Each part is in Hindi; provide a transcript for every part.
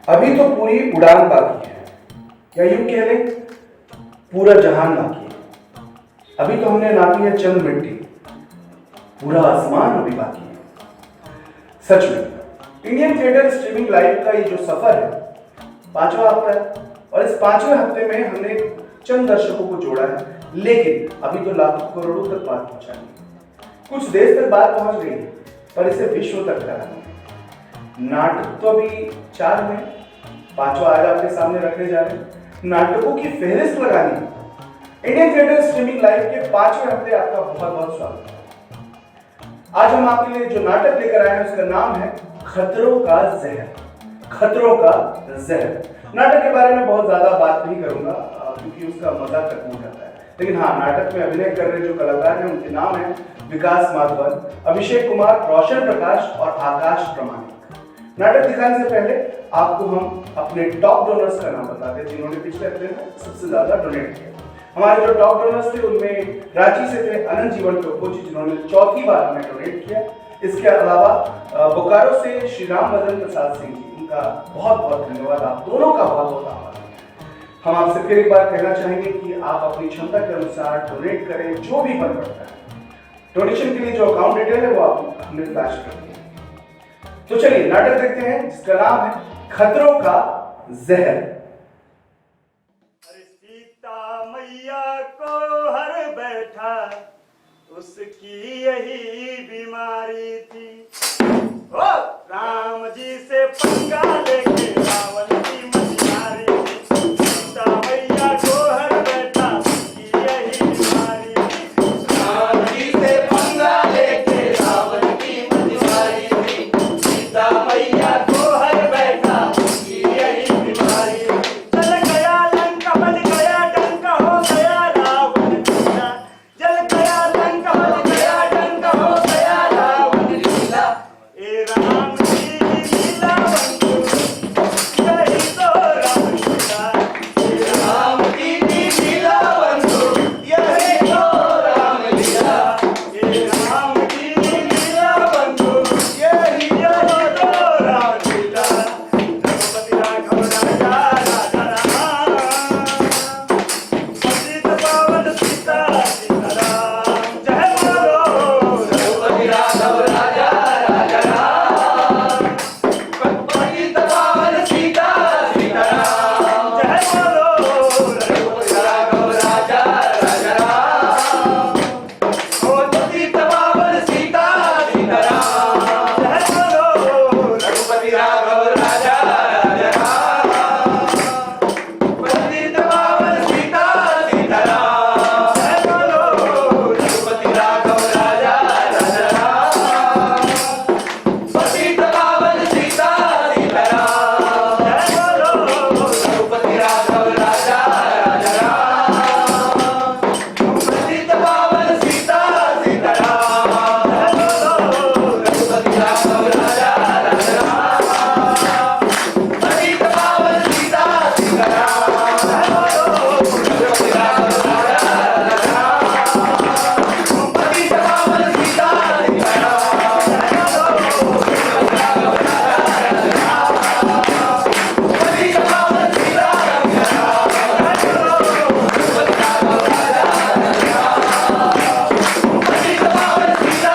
अभी तो पूरी उड़ान बाकी है, या यूं कह लें पूरा जहान बाकी है। अभी तो हमने नापी है चंद मिट्टी, पूरा आसमान अभी बाकी है। सच में इंडियन थिएटर स्ट्रीमिंग लाइव का ये जो सफर है, 5वां हफ्ता है, और इस 5वें हफ्ते में हमने चंद दर्शकों को जोड़ा है, लेकिन अभी तो लाखों करोड़ों तक बात पहुंचानी है। कुछ देश तक बात पहुंच गई है, पर इसे विश्व तक कराना है। नाटक तो अभी 4 में, 5वां आज आपके सामने रखने जा रहे हैं। नाटकों की फहरिस्त लगानी है। इंडियन थिएटर स्ट्रीमिंग लाइव के 5वें हफ्ते आपका बहुत बहुत स्वागत है। आज हम आपके लिए जो नाटक लेकर आए हैं उसका नाम है खतरों का जहर। खतरों का जहर। नाटक के बारे में बहुत ज्यादा बात नहीं करूंगा क्योंकि उसका मजा खत्म हो जाता है, लेकिन हाँ, नाटक में अभिनय कर रहे जो कलाकार हैं उनके नाम है विकास माधवन, अभिषेक कुमार, रोशन प्रकाश और आकाश प्रमाणिक। नाटक दिखाने से पहले आपको हम अपने टॉप डोनर्स का नाम बताते हैं जिन्होंने पिछले हफ्ते में सबसे ज्यादा डोनेट किया। हमारे जो टॉप डोनर्स थे उनमें रांची से थे अनंत जीवन टोकोची जिन्होंने 4थी बार हमें डोनेट किया। इसके अलावा बोकारो से श्री राम भजन प्रसाद सिंह जी, उनका बहुत बहुत धन्यवाद। आप दोनों का बहुत बहुत आभार। हम आपसे फिर एक बार कहना चाहेंगे कि आप अपनी क्षमता के अनुसार डोनेट करें, जो भी बन पड़ता है। डोनेशन के लिए जो अकाउंट डिटेल है वो आप हमने फ्लैश कर दिया। तो चलिए नाटक देखते हैं जिसका नाम है खतरों का जहर। सीता मैया को हर बैठा उसकी यही बीमारी थी। ओ राम जी से पंगा लेके रावण की मछियारी थी। सीता मैया को हर बैठा उसकी यही बीमारी थी। राम जी से पंगा लेके रावण की मछियारी थी। सीता मैया को हर बैठा उसकी यही बीमारी थी। चल गया लंका बन गया डंका हो गया रावण लीला। जल गया लंका बन गया डंका हो गया रावण लीला। ए राम जी की लीला बंधु यही तो राम लीला। ए राम जी की लीला बंधु यही तो राम लीला। ए राम जी की लीला बंधु यही तो राम लीला। रघुपति राघव राजा राजा राम। पतित पावन सीता सीताराम। जय बोलो रघुपति राघव राजा राजा राम। पतित पावन सीता सीताराम। जय बोलो रघुपति राघव राजा राजा राम। पतित पावन सीता सीताराम। जय बोलो रघुपति राघव राजा राजा राम। पतित पावन सीता सीताराम। जय बोलो रघुपति राघव राजा राजा राम। पतित पावन सीता सीताराम। जय बोलो रघुपति राघव राजा राजा राम। पतित पावन सीता सीताराम। रघुपति राघव राजा राजा राम। पतित पावन सीता सीताराम। रघुपति राघव राजा राजा राम। पतित पावन सीता सीताराम। पतित पावन सीता पतित पावन सीता पतित पावन सीता पतित पावन सीता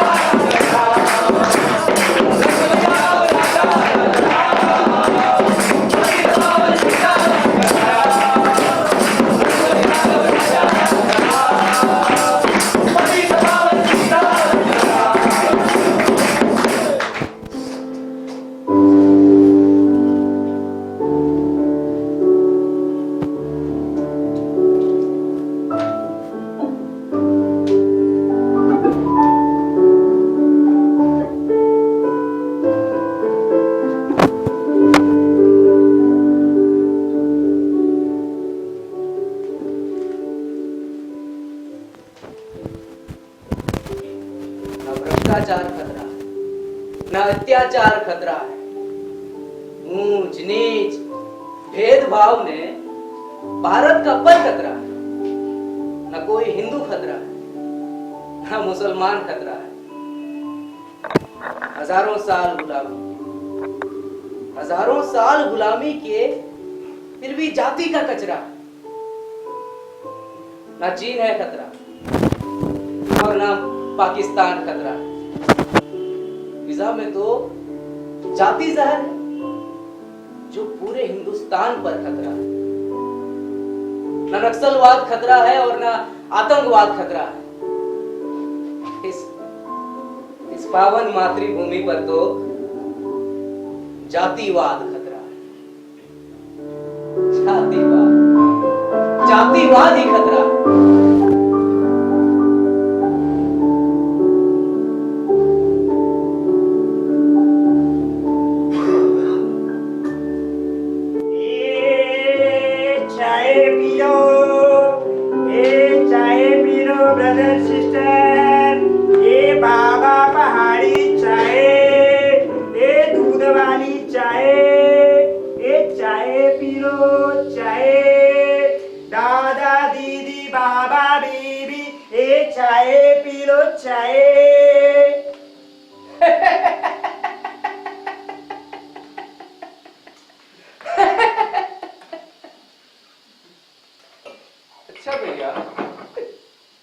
न भ्रष्टाचार खतरा है, न अत्याचार खतरा है। ऊंच नीच भेदभाव ने भारत का पर खतरा है। न कोई हिंदू खतरा है, न मुसलमान खतरा है। हजारों साल गुलामी, हजारों साल गुलामी किए फिर भी जाति का कचरा। ना चीन है खतरा और ना पाकिस्तान खतरा। फिजा में तो जाति जहर है जो पूरे हिंदुस्तान पर खतरा है। ना नक्सलवाद खतरा है और ना आतंकवाद खतरा है। इस पावन मातृभूमि पर तो जातिवाद खतरा है। जातिवाद ही खतरा है। ब्रदर सिस्टर, ये बाबा पहाड़ी चाय, ये दूध वाली चाय, ये चाय पी लो चाय। दादा दीदी बाबा बीबी, ये चाय पी लो चाय। अच्छा भैया,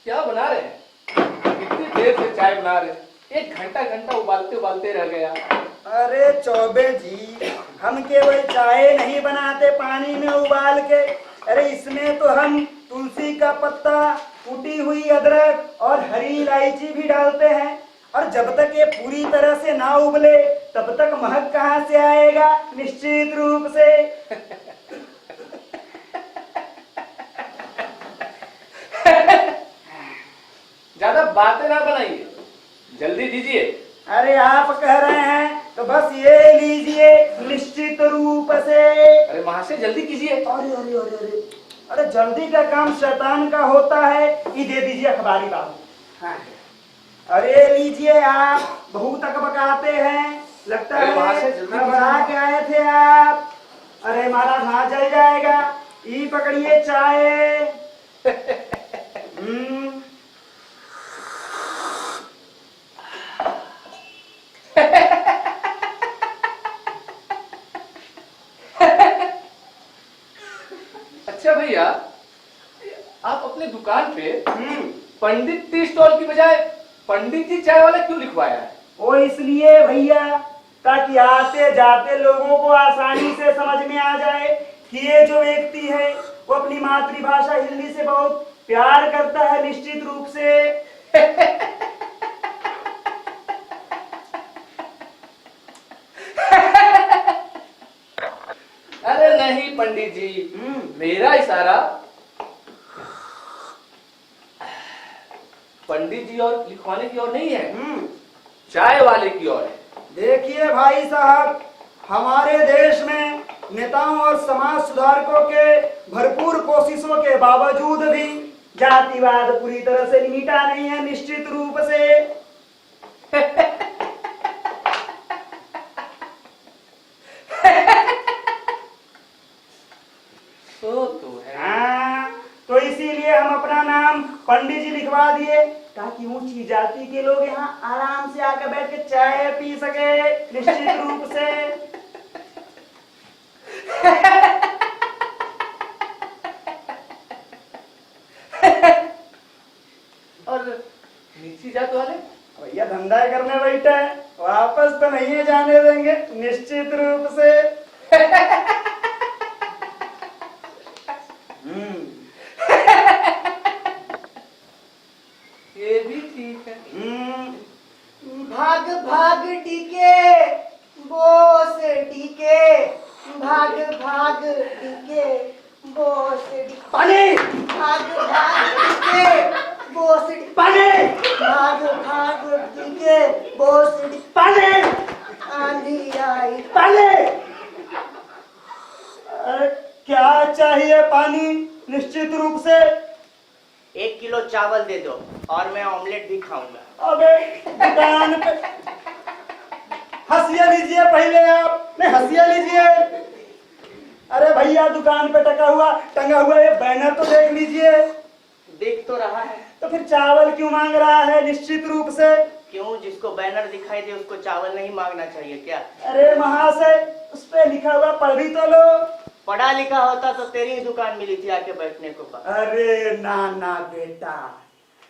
क्या बना रहे हैं? कितनी देर से चाय बना रहे हैं? 1 घंटा उबालते उबालते रह गया। अरे चौबे जी, हम केवल चाय नहीं बनाते पानी में उबाल के। अरे इसमें तो हम तुलसी का पत्ता, कुटी हुई अदरक और हरी इलायची भी डालते हैं। और जब तक ये पूरी तरह से ना उबले तब तक महक कहाँ से आएगा? निश्चित रूप से। ज्यादा बातें ना बनाइए, जल्दी दीजिए। अरे आप कह रहे हैं तो बस ये लीजिए निश्चित रूप से। अरे महाशय जल्दी कीजिए। अरे अरे अरे अरे अरे जल्दी का काम शैतान का होता है। ये दे दीजिए अखबारी बाबू। हाँ। अरे लीजिए, आप बहुत अकबकाते हैं, लगता अरे है महाशय जल्दी घबरा के आए थे आप। अरे महाराज हाथ जल जाएगा। ये पकड़िए चाय। अच्छा भैया, आप अपने दुकान पे पंडित टी स्टॉल की बजाय पंडित जी चाय वाला क्यों लिखवाया है? वो इसलिए भैया, ताकि आते जाते लोगों को आसानी से समझ में आ जाए कि ये जो व्यक्ति है वो अपनी मातृभाषा हिंदी से बहुत प्यार करता है। निश्चित रूप से। अरे नहीं पंडित जी, मेरा इशारा पंडित जी और लिखवाने की ओर नहीं है, चाय वाले की ओर है। देखिए भाई साहब, हमारे देश में नेताओं और समाज सुधारकों के भरपूर कोशिशों के बावजूद भी जातिवाद पूरी तरह से मिटा नहीं है। निश्चित रूप से। तो है। हाँ, तो इसीलिए हम अपना नाम पंडित जी लिखवा दिए, ताकि ऊंची जाति के लोग यहाँ आराम से आकर बैठ के चाय पी सके। निश्चित रूप से। और नीची जात वाले? भैया धंधा करने बैठे हैं, वापस तो नहीं जाने देंगे। निश्चित रूप से। ये भी ठीक है। भाग भाग टीके बोस टीके, भाग भाग टीके बोस पानी भाग भाग टीके बोस पानी भाग भाग टीके बोस पानी आंधी आई। पानी। अरे क्या चाहिए? पानी। निश्चित रूप से। 1 किलो चावल दे दो और मैं ऑमलेट भी खाऊंगा। अबे दुकान पे हंसिया लीजिए पहले आप। नहीं, हंसिया लीजिए। अरे भैया दुकान पे टंगा हुआ ये बैनर तो देख लीजिए। देख तो रहा है। तो फिर चावल क्यों मांग रहा है? निश्चित रूप से। क्यों, जिसको बैनर दिखाई दे उसको चावल नहीं मांगना चाहिए क्या? अरे महाशय, उस पे लिखा हुआ पढ़ भी तो लो। पढ़ा लिखा होता तो तेरी ही दुकान मिली थी आके बैठने को बाहर। अरे ना ना बेटा,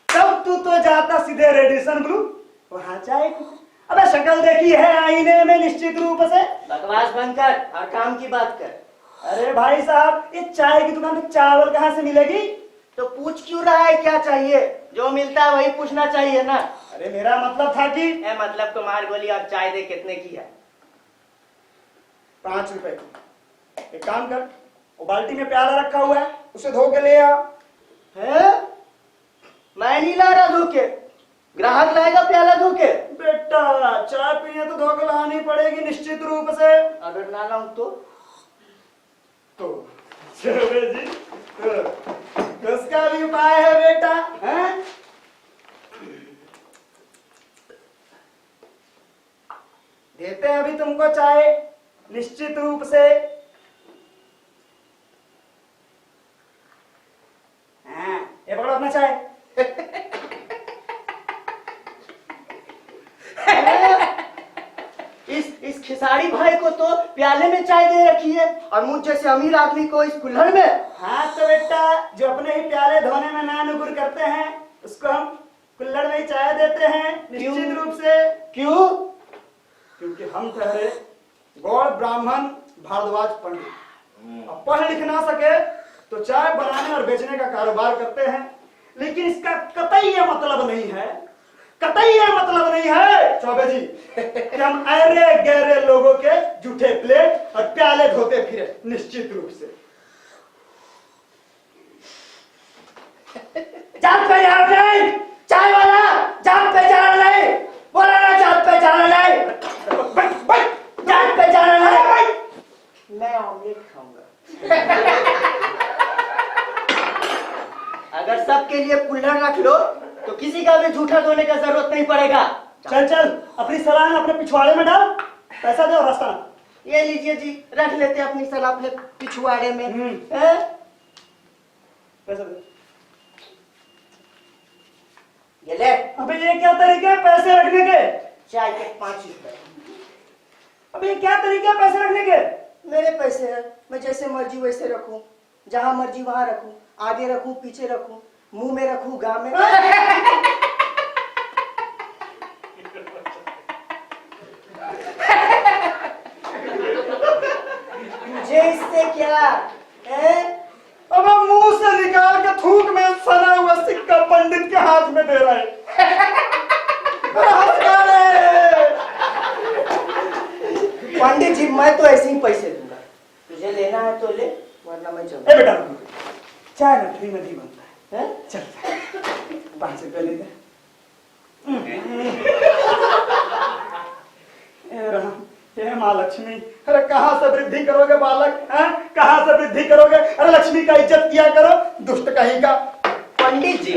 तब तू तो जाता सीधे रेडिसन ब्लू, वहां चाय को। अबे शक्ल देखी है आईने में निश्चित रूप से। बकवास बंद कर और काम की बात कर। अरे भाई साहब, ये चाय की दुकान में चावल कहाँ से मिलेगी? तो पूछ क्यों रहा है क्या चाहिए? जो मिलता है वही पूछना चाहिए ना। अरे मेरा मतलब था कि ए, मतलब तो मार गोली और चाय दे कितने की है? 5 रुपए की। एक काम कर, वो बाल्टी में प्याला रखा हुआ है, उसे धो के ले आ। है? मैं नहीं ला रहा धो के, ग्राहक लाएगा प्याला धो के। बेटा चाय पीने तो धो के लानी पड़ेगी निश्चित रूप से। अगर ना लाऊं तो चलो जी, तो उसका भी उपाय है बेटा, हैं? देते हैं अभी तुमको चाय निश्चित रूप से। हाँ, ये पकड़ो अपना चाय। इस खिसाड़ी भाई को तो प्याले में चाय दे रखी है और मुझ जैसे अमीर आदमी को इस कुल्हड़ में। हाँ तो बेटा, जो अपने ही प्याले धोने में ना नुकुर करते हैं उसको हम कुल्हड़ में ही चाय देते हैं निश्चित रूप से। क्यों? क्योंकि हम ठहरे गौड़ ब्राह्मण भारद्वाज पंडित, अब पढ़ लिख ना सके तो चाय बनाने और बेचने का कारोबार करते हैं, लेकिन इसका कतई ये मतलब नहीं है, कतई ये मतलब नहीं है चौबे जी कि हम अरे गहरे लोगों के जूठे प्लेट और प्याले धोते फिरे निश्चित रूप से। जात पे जाना नहीं, चाय वाला जात पे जाना नहीं, बोला ना जात पे जाना नहीं, जात पे जाना नहीं। मैं ऑमलेट खाऊंगा। अगर सबके लिए कुल्हड़ रख लो तो किसी का भी जूठा धोने का जरूरत नहीं पड़ेगा। चल चल, अपनी सलाह अपने पिछवाड़े में डाल, पैसा दे और रास्ता। ये लीजिए जी, रख लेते हैं अपनी सलाह अपने पिछवाड़े में। पैसा दे। ये ले। अबे ये क्या तरीके है पैसे रखने के? चाय के 5 रुपए। अबे ये क्या तरीके है पैसे रखने के? मेरे पैसे हैं, मैं जैसे मर्जी वैसे रखूं, जहां मर्जी वहां रखूं, आगे रखूं पीछे रखूं, मुंह में रखूं गांव में। मुझे इससे क्या है? अब मुंह से निकाल के थूक में सना हुआ सिक्का पंडित के हाथ में दे रहा है। पंडित जी, मैं तो ऐसे ही पैसे दूंगा, तुझे लेना है तो ले, वरना मैं चलूं। ए बेटा, चाय में फ्री में नहीं बनता है, चल 5 रुपए ले दे। हे माँ लक्ष्मी, अरे कहाँ से वृद्धि करोगे बालक, हैं? कहाँ से वृद्धि करोगे? अरे लक्ष्मी का इज्जत किया करो, दुष्ट कहीं का। पंडित जी,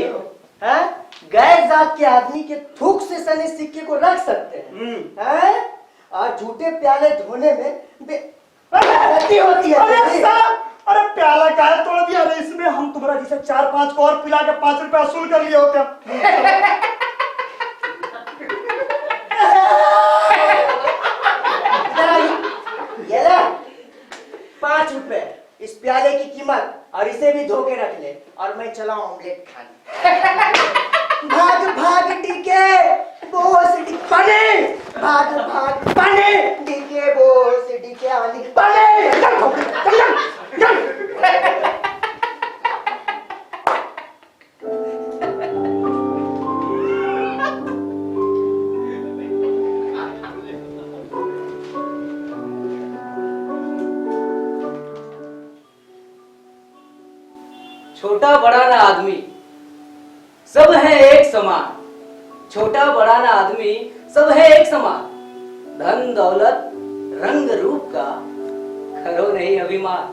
हैं? गैर जात के आदमी के थूक से सने सिक्के को रख सकते हैं? और झूठे प्याले धोने में गलती होती है। अरे प्याला का है तोड़ दिया, अरे इसमें हम तुम्हारा जैसे 4-5 को और पिला के 5 रुपए वसूल कर लिए होते। ये ले 5 रुपए इस प्याले की कीमत, और इसे भी धो के रख ले, और मैं चला ऑमलेट खाने। भाग भाग डीके बोस पानी, भाग भाग पानी डीके बोस डीके आली पानी। छोटा बड़ा ना आदमी सब है एक समान, छोटा बड़ा ना आदमी सब है एक समान, धन दौलत रंग रूप का करो नहीं अभिमान,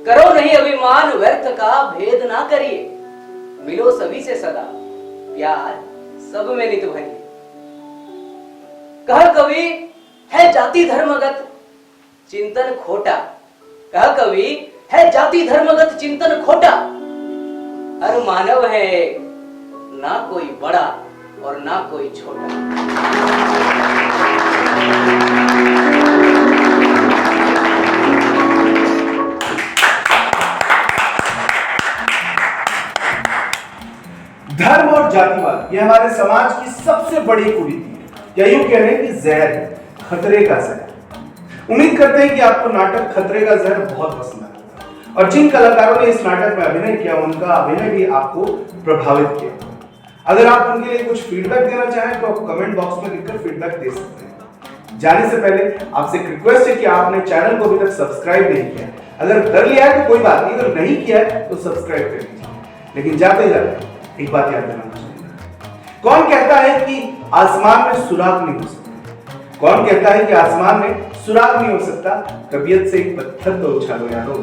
करो नहीं अभिमान, व्यर्थ का भेद ना करिए, मिलो सभी से सदा प्यार सब में नित भरिए। कह कवि है जाति धर्मगत चिंतन खोटा, कह कवि है जाति धर्मगत चिंतन खोटा, हर मानव है ना कोई बड़ा और ना कोई छोटा। धर्म और जातिवाद ये हमारे समाज की सबसे बड़ी कुरीति है, या यूं कह लें कि जहर है, खतरे का जहर। उम्मीद करते हैं कि आपको नाटक खतरे का जहर बहुत पसंद आया और जिन कलाकारों ने इस नाटक में अभिनय किया उनका अभिनय भी आपको प्रभावित किया। अगर आप उनके लिए कुछ फीडबैक देना चाहें तो आप कमेंट बॉक्स में लिखकर फीडबैक दे सकते हैं। जाने से पहले आपसे एक रिक्वेस्ट है कि आपने चैनल को अभी तक सब्सक्राइब नहीं किया। अगर कर लिया है तो कोई बात नहीं, अगर नहीं किया है तो सब्सक्राइब कर लीजिए। लेकिन जाते जाते एक बात याद रखना चाहिए, कौन कहता है कि आसमान में सुराग नहीं हो सकता? कौन कहता है कि आसमान में सुराग नहीं हो सकता? तबीयत से एक पत्थर तो उछालो यारो।